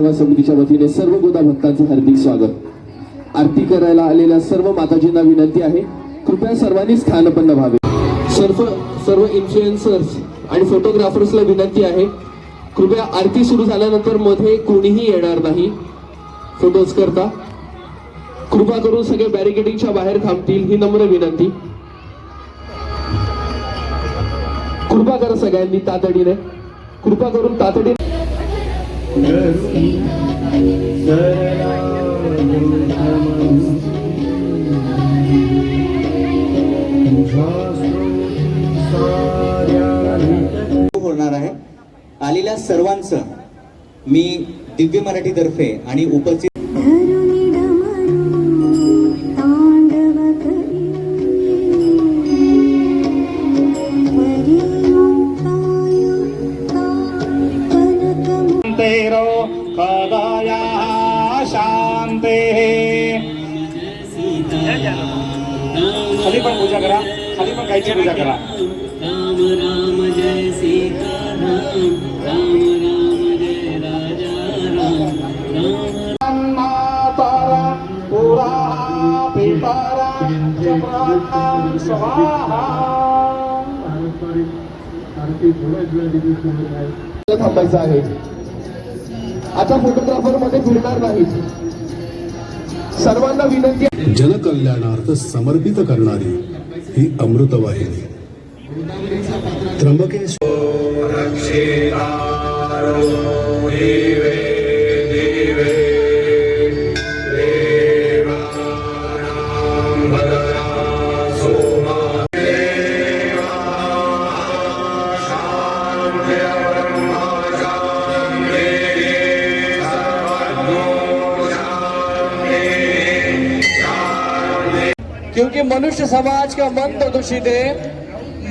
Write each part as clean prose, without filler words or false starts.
सेवा समितीच्या वतीने सर्व गोदा भक्तांचे हार्दिक स्वागत. आरती करायला आलेल्या सर्व माताजींना विनंती आहे, कृपया सर्वांनी स्थानपन्न व्हावे. सर्व इन्फ्लुएन्सर्स आणि फोटोग्राफर्सला विनंती आहे, कृपया आरती सुरू झाल्यानंतर मध्ये कोणीही येणार नाही फोटोज करता. कृपा करून सगळे बॅरिकेडिंगच्या बाहेर थांबतील ही नम्र विनंती. कृपा करा सगळ्यांनी तातडीने, कृपा करून तातडीने. होणार आहे. आलेल्या सर्वांचं मी दिव्य मराठी तर्फे आणि उपस्थित खाली पण पूजा करा, खाली पण गायची पूजा करा. राम राम जय सीता राम, राम राम जय राजा राम, राम पुरा पिपारा चक्रांतां स्वाहा. थांबायचं आहे. आता फोटोग्राफर मध्ये फिरणार नाहीत. सर्वांना विनंती, जनकल्याणार्थ समर्पित करणारी ही अमृतवाहिनी. त्र्यंबकेश्वर क्योंकि मनुष्य समाज का मन तो दूषित है,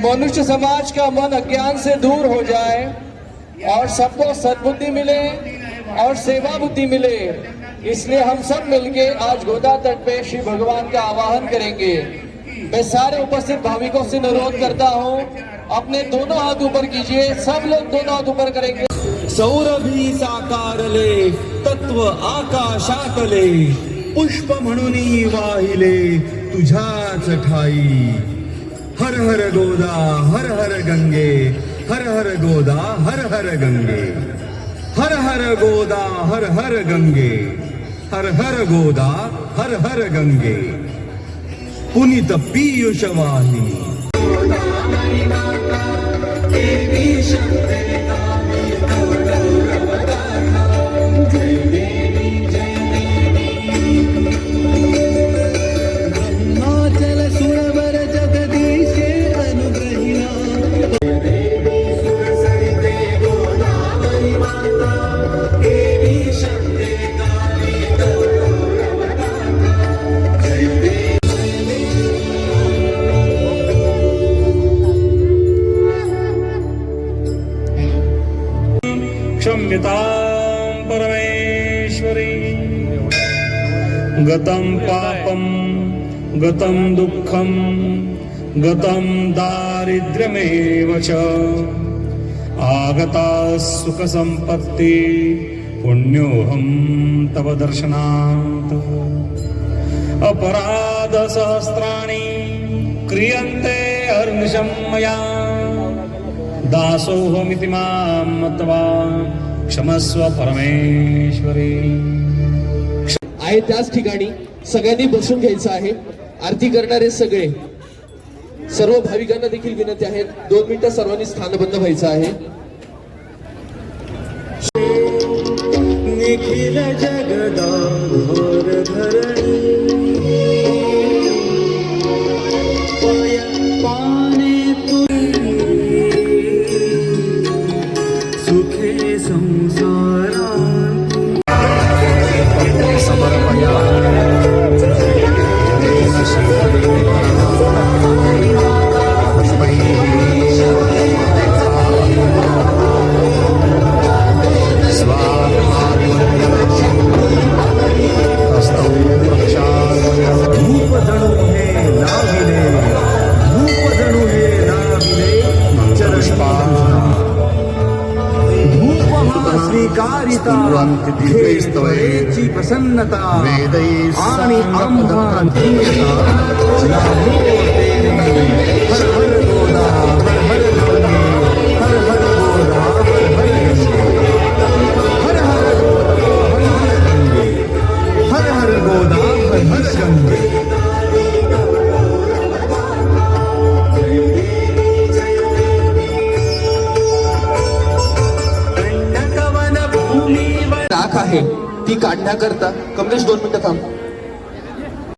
मनुष्य समाज का मन अज्ञान से दूर हो जाए और सबको सद्बुद्धि मिले और सेवा बुद्धि मिले, इसलिए हम सब मिलके आज गोदा तट पे श्री भगवान का आवाहन करेंगे. मैं सारे उपस्थित भाविकों से अनुरोध करता हूँ, अपने दोनों हाथ ऊपर कीजिए. सब लोग दोनों हाथ ऊपर करेंगे. सौरभी साकारले तत्व आकाशातले, पुष्प म्हणून वाहिले तुझ्याच ठाई. हर हर गोदा हर हर गंगे, हर हर गोदा हर हर गंगे, हर हर गोदा हर हर गंगे, हर हर गोदा हर हर गंगे. पुनीत पीयूष वाहिनी. क्षम्यतां परमेश्वरी. गतं पापं गतं दुःखं गतं दारिद्र्यमेव च, आगता सुखसम्पत्ति पुण्योऽहं तव दर्शनात्. अपराधसहस्राणि क्रियन्ते हर्निशं मया, दासोऽहमिति मां मत्वा क्षमस्व परमेश्वरी. आहे त्याच ठिकाणी सगळ्यांनी बसून घ्यायचं आहे. आरती करणारे सगळे सर्व भाविकांना देखील विनंती आहे, 2 मिनिटं सर्वांनी स्थानबद्ध व्हायचं आहे. निखिल जगदाधार धरणी, पाने सुखे संसारा. स्वीकारिता प्रसन्नता आणि आम्हा धीरता लाभो तेने. हर हर गोदा हर हर गंगे, हर हर गोदा हर हर गंगे, हर हर गोदा हर हर गंगे, हर हर गोदा हर हर गंगे. राख आहे ती काढण्याकरता कमलेश 2 मिनिटं थांब.